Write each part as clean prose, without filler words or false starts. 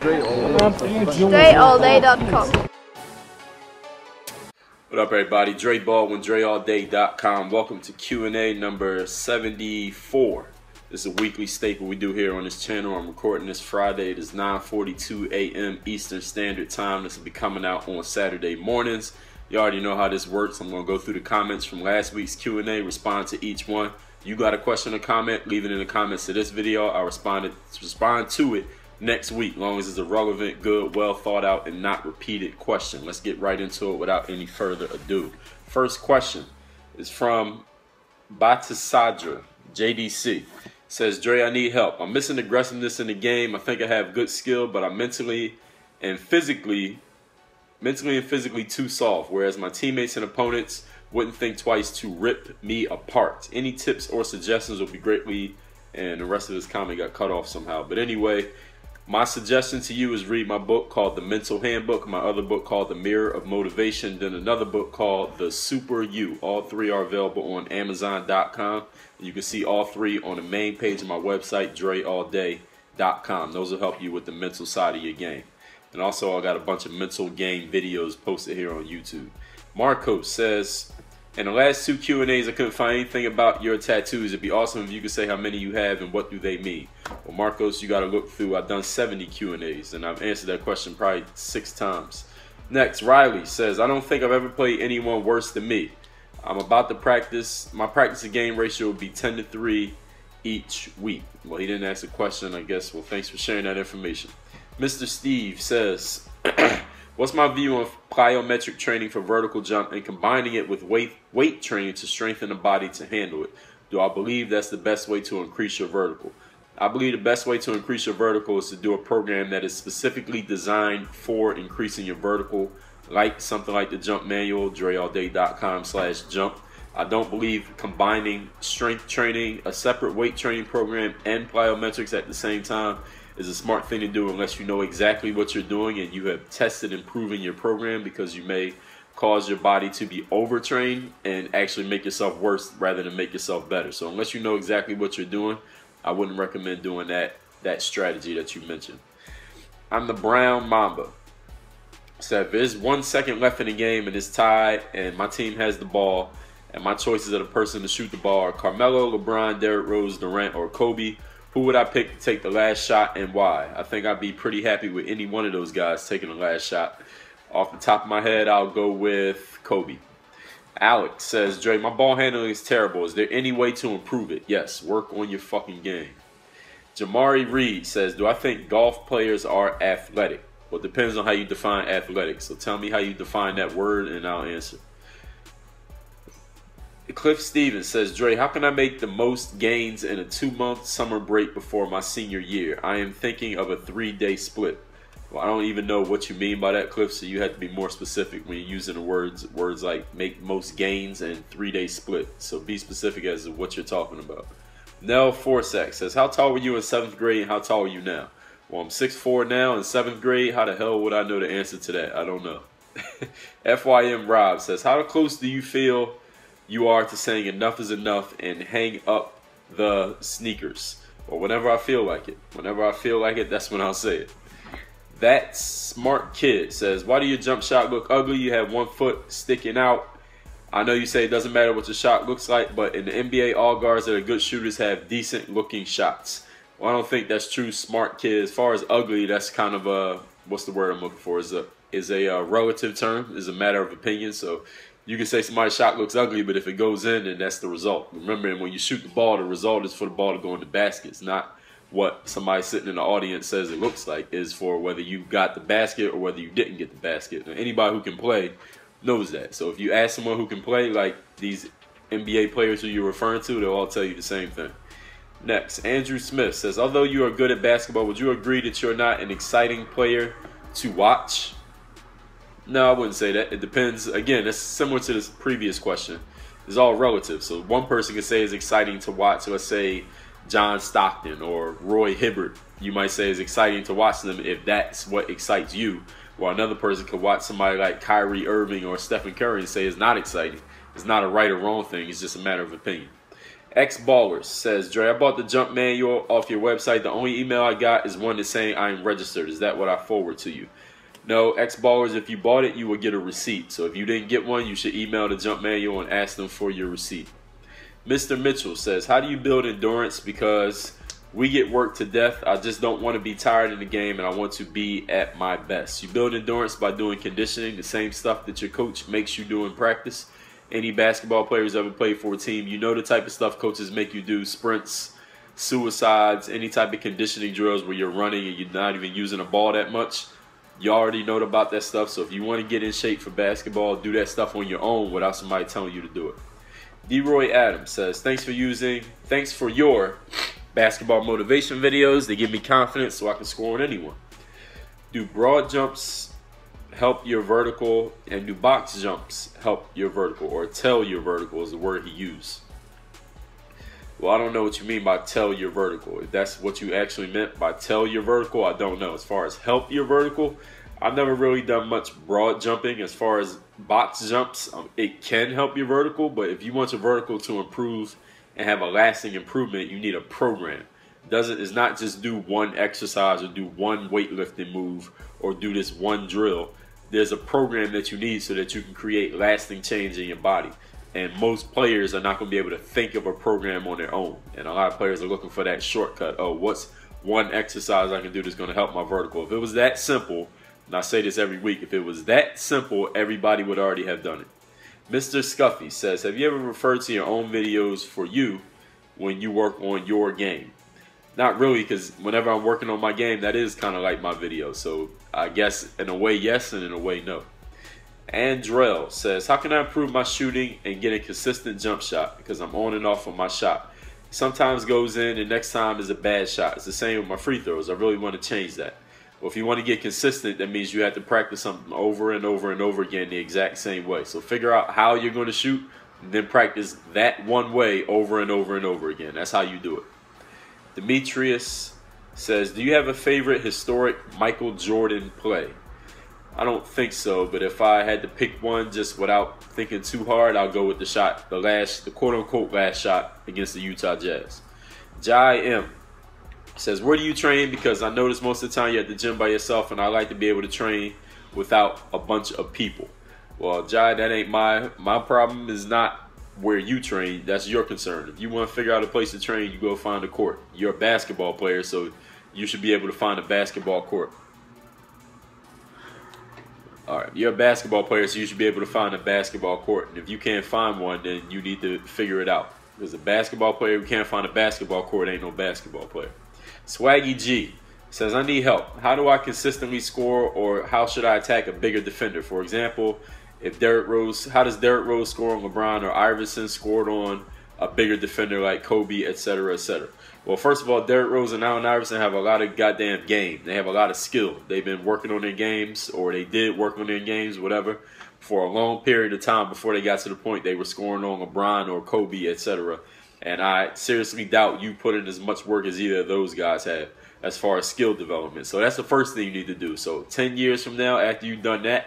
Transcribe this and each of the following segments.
DreAllDay.com. What up, everybody? Dre Baldwin, DreAllDay.com. Welcome to Q&A number 74. This is a weekly staple we do here on this channel. I'm recording this Friday. It is 9:42 a.m. Eastern Standard Time. This will be coming out on Saturday mornings. You already know how this works. I'm going to go through the comments from last week's Q&A, respond to each one. You got a question or comment, leave it in the comments to this video. I'll respond to it next week, as long as it's a relevant, good, well thought out, and not repeated question. Let's get right into it without any further ado. First question is from Batisadra, JDC. Says, Dre, I need help. I'm missing aggressiveness in the game. I think I have good skill, but I'm mentally and physically too soft, whereas my teammates and opponents wouldn't think twice to rip me apart. Any tips or suggestions would be greatly, and the rest of this comment got cut off somehow. But anyway, my suggestion to you is read my book called The Mental Handbook, my other book called The Mirror of Motivation, then another book called The Super You. All three are available on Amazon.com. You can see all three on the main page of my website, DreAllDay.com. Those will help you with the mental side of your game. And also, I got a bunch of mental game videos posted here on YouTube. Marcos says, in the last two Q&As, I couldn't find anything about your tattoos. It'd be awesome if you could say how many you have and what do they mean. Well, Marcos, you got to look through. I've done 70 Q&As, and I've answered that question probably 6 times. Next, Riley says, I don't think I've ever played anyone worse than me. I'm about to practice. My practice to game ratio would be 10 to 3 each week. Well, he didn't ask a question, I guess. Well, thanks for sharing that information. Mr. Steve says, what's my view on plyometric training for vertical jump and combining it with weight training to strengthen the body to handle it? Do I believe that's the best way to increase your vertical? I believe the best way to increase your vertical is to do a program that is specifically designed for increasing your vertical, like something like the jump manual, DreAllDay.com/jump. I don't believe combining strength training, a separate weight training program, and plyometrics at the same time is a smart thing to do unless you know exactly what you're doing and you have tested improving your program, because you may cause your body to be overtrained and actually make yourself worse rather than make yourself better. So unless you know exactly what you're doing, I wouldn't recommend doing that strategy that you mentioned. I'm the Brown Mamba. So if there's 1 second left in the game and it's tied and my team has the ball and my choices of the person to shoot the ball are Carmelo, LeBron, Derrick Rose, Durant, or Kobe, who would I pick to take the last shot and why? I think I'd be pretty happy with any one of those guys taking the last shot. Off the top of my head, I'll go with Kobe. Alex says, Dre, my ball handling is terrible. Is there any way to improve it? Yes, work on your fucking game. Jamari Reed says, do I think golf players are athletic? Well, it depends on how you define athletic. So tell me how you define that word and I'll answer. Cliff Stevens says, Dre, how can I make the most gains in a 2-month summer break before my senior year? I am thinking of a 3-day split. Well, I don't even know what you mean by that, Cliff, so you have to be more specific when you're using the words like make most gains and 3-day split. So be specific as to what you're talking about. Nell Forsack says, how tall were you in 7th grade and how tall are you now? Well, I'm 6'4" now in 7th grade. How the hell would I know the answer to that? I don't know. FYM Rob says, how close do you feel you are to saying enough is enough and hang up the sneakers? Well, whenever I feel like it. Whenever I feel like it, that's when I'll say it. That Smart Kid says, why do your jump shot look ugly? You have 1 foot sticking out. I know you say it doesn't matter what your shot looks like, but in the NBA, all guards that are good shooters have decent looking shots. Well, I don't think that's true, Smart Kid. As far as ugly, that's kind of a, what's the word I'm looking for? Is a relative term. Is a matter of opinion. So you can say somebody's shot looks ugly, but if it goes in, then that's the result. Remember, when you shoot the ball, the result is for the ball to go in the basket. It's not what somebody sitting in the audience says it looks like. Is for whether you got the basket or whether you didn't get the basket. Now, anybody who can play knows that. So if you ask someone who can play, like these NBA players who you're referring to, they'll all tell you the same thing. Next, Andrew Smith says, although you are good at basketball, would you agree that you're not an exciting player to watch? No, I wouldn't say that. It depends. Again, it's similar to this previous question. It's all relative. So one person can say it's exciting to watch. So let's say John Stockton or Roy Hibbert. You might say it's exciting to watch them if that's what excites you. While another person could watch somebody like Kyrie Irving or Stephen Curry and say it's not exciting. It's not a right or wrong thing. It's just a matter of opinion. X Ballers says, Dre, I bought the jump manual off your website. The only email I got is one that's saying I am registered. Is that what I forward to you? No, X Ballers, if you bought it, you will get a receipt. So if you didn't get one, you should email the jump manual and ask them for your receipt. Mr. Mitchell says, how do you build endurance? Because we get worked to death. I just don't want to be tired in the game, and I want to be at my best. You build endurance by doing conditioning, the same stuff that your coach makes you do in practice. Any basketball players ever played for a team, you know the type of stuff coaches make you do: sprints, suicides, any type of conditioning drills where you're running and you're not even using a ball that much. You already know about that stuff. So if you want to get in shape for basketball, do that stuff on your own without somebody telling you to do it. D-Roy Adams says, thanks for your basketball motivation videos. They give me confidence so I can score on anyone. Do broad jumps help your vertical, and do box jumps help your vertical? Or tell your vertical is the word he used. Well, I don't know what you mean by tell your vertical. If that's what you actually meant by tell your vertical, I don't know. As far as help your vertical, I've never really done much broad jumping. As far as box jumps, it can help your vertical, but if you want your vertical to improve and have a lasting improvement, you need a program. It's not just do one exercise or do one weightlifting move or do this one drill. There's a program that you need so that you can create lasting change in your body. And most players are not going to be able to think of a program on their own. And a lot of players are looking for that shortcut. Oh, what's one exercise I can do that's going to help my vertical? If it was that simple, and I say this every week, if it was that simple, everybody would already have done it. Mr. Scuffy says, have you ever referred to your own videos for you when you work on your game? Not really, because whenever I'm working on my game, that is kind of like my video. So I guess in a way, yes, and in a way, no. Andrell says, how can I improve my shooting and get a consistent jump shot? Because I'm on and off on my shot. Sometimes goes in and next time is a bad shot. It's the same with my free throws. I really want to change that. Well, if you want to get consistent, that means you have to practice something over and over and over again the exact same way. So figure out how you're going to shoot, and then practice that one way over and over and over again. That's how you do it. Demetrius says, do you have a favorite historic Michael Jordan play? I don't think so, but if I had to pick one just without thinking too hard, I'll go with the quote-unquote last shot against the Utah Jazz. Jai M says, where do you train? Because I notice most of the time you're at the gym by yourself, and I like to be able to train without a bunch of people. Well, Jai, that ain't my problem. Is not where you train. That's your concern. If you want to figure out a place to train, you go find a court. You're a basketball player, so you should be able to find a basketball court. All right, you're a basketball player, so you should be able to find a basketball court. And if you can't find one, then you need to figure it out. Because a basketball player who can't find a basketball court ain't no basketball player. Swaggy G says, I need help. How do I consistently score, or how should I attack a bigger defender? For example, how does Derrick Rose score on LeBron, or Iverson scored on a bigger defender like Kobe, etc., etc.? Well, first of all, Derrick Rose and Allen Iverson have a lot of goddamn game. They have a lot of skill. They've been working on their games, or they did work on their games, whatever, for a long period of time before they got to the point they were scoring on LeBron or Kobe, etc. And I seriously doubt you put in as much work as either of those guys have as far as skill development. So that's the first thing you need to do. So 10 years from now, after you've done that,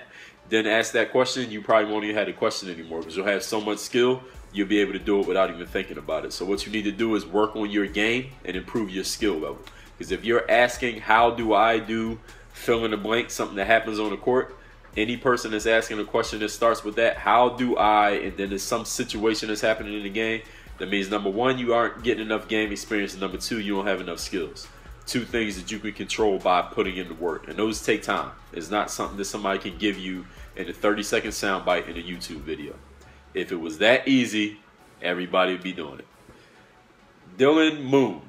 then ask that question, you probably won't even have the question anymore, because you'll have so much skill, you'll be able to do it without even thinking about it. So what you need to do is work on your game and improve your skill level. Because if you're asking, how do I do fill in the blank, something that happens on the court, any person that's asking a question that starts with that, how do I, and then there's some situation that's happening in the game, that means number one, you aren't getting enough game experience, and number two, you don't have enough skills. Two things that you can control by putting in the work, and those take time. It's not something that somebody can give you in a 30-second soundbite in a YouTube video. If it was that easy, everybody would be doing it. Dylan Moon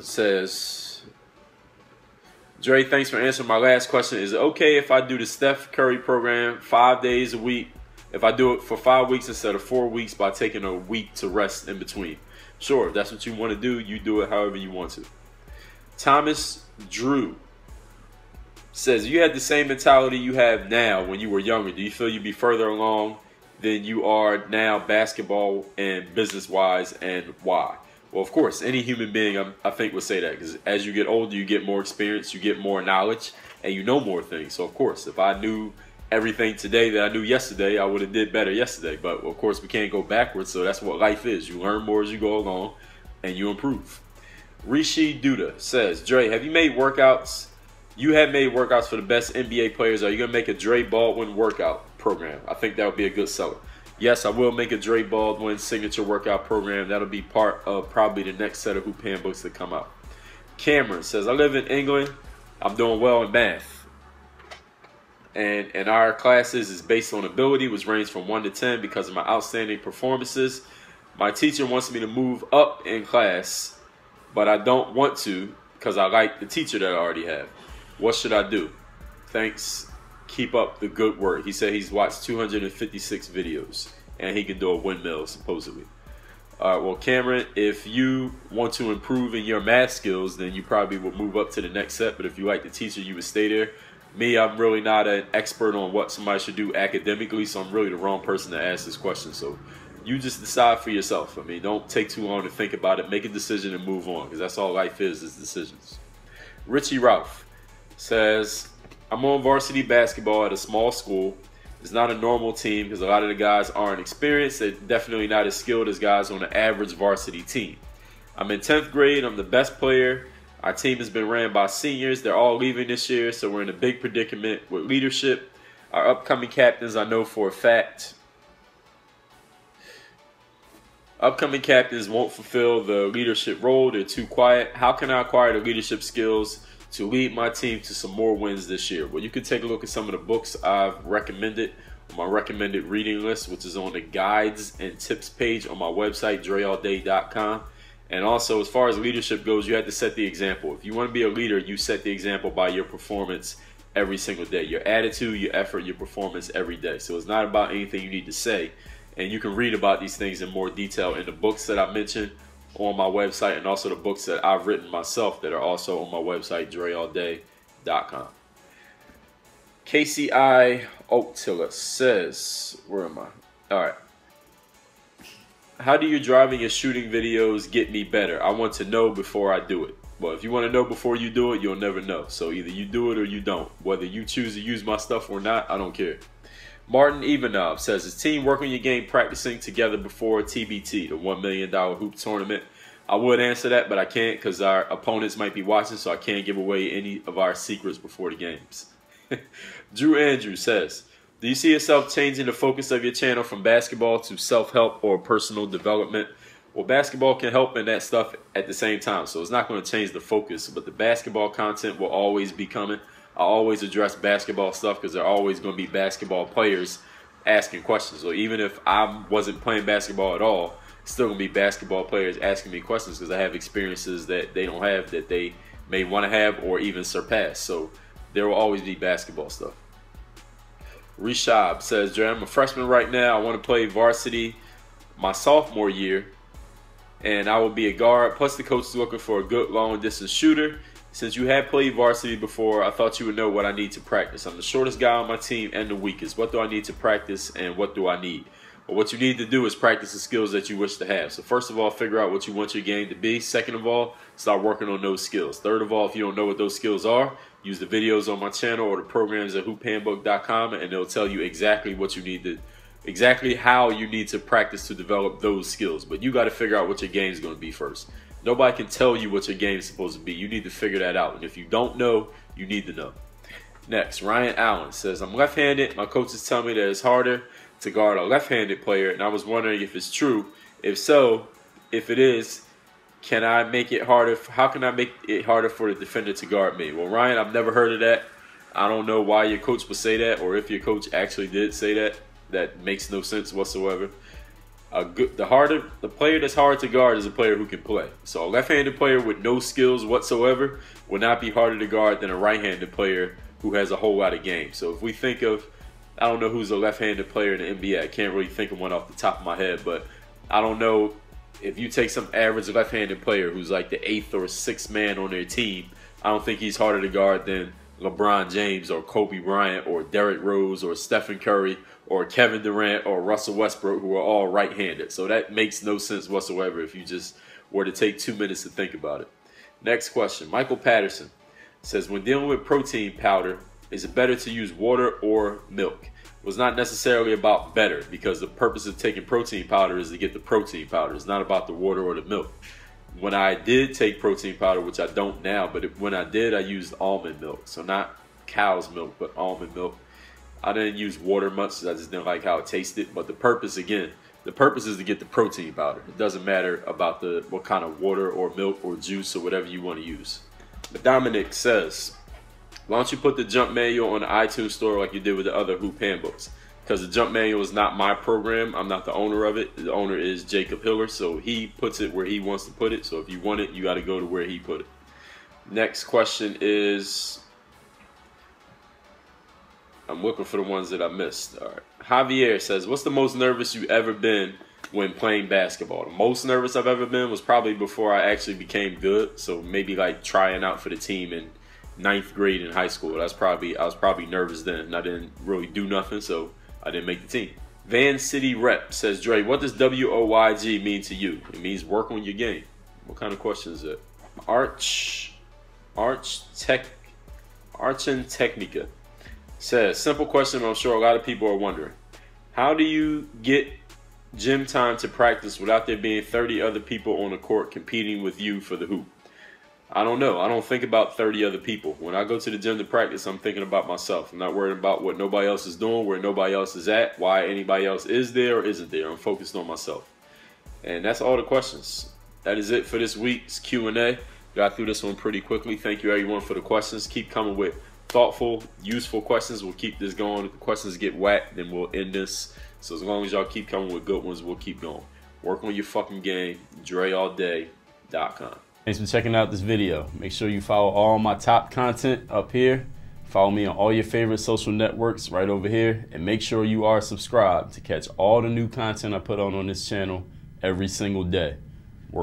says, Dre, thanks for answering my last question. Is it okay if I do the Steph Curry program 5 days a week? If I do it for 5 weeks instead of 4 weeks by taking a week to rest in between? Sure, if that's what you want to do, you do it however you want to. Thomas Drew says, you had the same mentality you have now when you were younger. Do you feel you'd be further along than you are now basketball and business-wise, and why? Well, of course, any human being, I think, would say that, because as you get older, you get more experience, you get more knowledge, and you know more things. So, of course, if I knew everything today that I knew yesterday, I would have did better yesterday. But of course, we can't go backwards, so that's what life is. You learn more as you go along, and you improve. Rishi Duda says, Dre, have you made workouts? You have made workouts for the best NBA players. Are you going to make a Dre Baldwin workout program? I think that would be a good seller. Yes, I will make a Dre Baldwin signature workout program. That'll be part of probably the next set of Hoop Handbooks that come out. Cameron says, I live in England. I'm doing well in math. And our classes is based on ability, which range from 1 to 10 because of my outstanding performances. My teacher wants me to move up in class, but I don't want to because I like the teacher that I already have. What should I do? Thanks. Keep up the good work. He said he's watched 256 videos and he can do a windmill supposedly. Well, Cameron, if you want to improve in your math skills, then you probably would move up to the next set. But if you like the teacher, you would stay there. Me, I'm really not an expert on what somebody should do academically, so I'm really the wrong person to ask this question. So you just decide for yourself. I mean, don't take too long to think about it. Make a decision and move on, because that's all life is decisions. Richie Ralph says, I'm on varsity basketball at a small school. It's not a normal team because a lot of the guys aren't experienced. They're definitely not as skilled as guys on the average varsity team. I'm in 10th grade. I'm the best player. Our team has been ran by seniors. They're all leaving this year, so we're in a big predicament with leadership. Our upcoming captains, I know for a fact, upcoming captains won't fulfill the leadership role. They're too quiet. How can I acquire the leadership skills to lead my team to some more wins this year? Well, you can take a look at some of the books I've recommended on my recommended reading list, which is on the guides and tips page on my website, dreallday.com. And also, as far as leadership goes, you have to set the example. If you want to be a leader, you set the example by your performance every single day. Your attitude, your effort, your performance every day. So it's not about anything you need to say. And you can read about these things in more detail in the books that I mentioned on my website, and also the books that I've written myself that are also on my website, dreallday.com. KCI Oaktiller says, where am I? All right. How do your driving and shooting videos get me better? I want to know before I do it. Well, if you want to know before you do it, you'll never know. So either you do it or you don't. Whether you choose to use my stuff or not, I don't care. Martin Ivanov says, is team working your game practicing together before TBT, the $1 million hoop tournament? I would answer that, but I can't because our opponents might be watching, so I can't give away any of our secrets before the games. Drew Andrews says, do you see yourself changing the focus of your channel from basketball to self-help or personal development? Well, basketball can help in that stuff at the same time, so it's not going to change the focus, but the basketball content will always be coming. I always address basketball stuff because there are always going to be basketball players asking questions. So even if I wasn't playing basketball at all, it's still going to be basketball players asking me questions because I have experiences that they don't have that they may want to have or even surpass. So there will always be basketball stuff. Rishab says, Dre, I'm a freshman right now. I want to play varsity my sophomore year, and I will be a guard. Plus the coach is looking for a good long-distance shooter. Since you have played varsity before, I thought you would know what I need to practice. I'm the shortest guy on my team and the weakest. What do I need to practice and what do I need? Well, what you need to do is practice the skills that you wish to have. So first of all, figure out what you want your game to be. Second of all, start working on those skills. Third of all, if you don't know what those skills are, use the videos on my channel or the programs at hoophandbook.com, and they'll tell you exactly what you need to, exactly how you need to practice to develop those skills. But you got to figure out what your game is going to be first. Nobody can tell you what your game is supposed to be. You need to figure that out. And if you don't know, you need to know. Next, Ryan Allen says, I'm left-handed. My coaches tell me that it's harder to guard a left-handed player, and I was wondering if it's true. If so, if it is, can I make it harder? How can I make it harder for the defender to guard me? Well, Ryan, I've never heard of that. I don't know why your coach would say that, or if your coach actually did say that. That makes no sense whatsoever. The player that's hard to guard is a player who can play. So a left-handed player with no skills whatsoever will not be harder to guard than a right-handed player who has a whole lot of game. So if we think of, I don't know who's a left-handed player in the NBA. I can't really think of one off the top of my head, but I don't know if you take some average left-handed player who's like the 8th or 6th man on their team, I don't think he's harder to guard than LeBron James or Kobe Bryant or Derrick Rose or Stephen Curry or Kevin Durant or Russell Westbrook, who are all right-handed. So that makes no sense whatsoever if you just were to take 2 minutes to think about it. Next question. Michael Patterson says, when dealing with protein powder, Is it better to use water or milk? It was not necessarily about better, because the purpose of taking protein powder is to get the protein powder. It's not about the water or the milk. When I did take protein powder, which I don't now, but when I did, I used almond milk. So not cow's milk, but almond milk. I didn't use water much because I just didn't like how it tasted. But the purpose, again, the purpose is to get the protein powder. It doesn't matter about what kind of water or milk or juice or whatever you want to use. But Dominic says, why don't you put the jump manual on the iTunes store like you did with the other hoop handbooks? Because the jump manual is not my program. I'm not the owner of it. The owner is Jacob Hiller, so he puts it where he wants to put it. So if you want it, you got to go to where he put it. Next question is, I'm looking for the ones that I missed. All right. Javier says, what's the most nervous you ever been when playing basketball? The most nervous I've ever been was probably before I actually became good. So maybe like trying out for the team in 9th grade in high school. I was probably nervous then, and I didn't really do nothing, so I didn't make the team. Van City Rep says, Dre, what does WOYG mean to you? It means work on your game. What kind of question is it? Archen Technica says, simple question, I'm sure a lot of people are wondering. How do you get gym time to practice without there being 30 other people on the court competing with you for the hoop? I don't know. I don't think about 30 other people. When I go to the gym to practice, I'm thinking about myself. I'm not worried about what nobody else is doing, where nobody else is at, why anybody else is there or isn't there. I'm focused on myself. And that's all the questions. That is it for this week's Q&A. Got through this one pretty quickly. Thank you, everyone, for the questions. Keep coming with thoughtful, useful questions. We'll keep this going. If the questions get whacked, then we'll end this. So as long as y'all keep coming with good ones, we'll keep going. Work on your fucking game. DreAllDay.com. Thanks for checking out this video. Make sure you follow all my top content up here. Follow me on all your favorite social networks right over here. And make sure you are subscribed to catch all the new content I put on this channel every single day.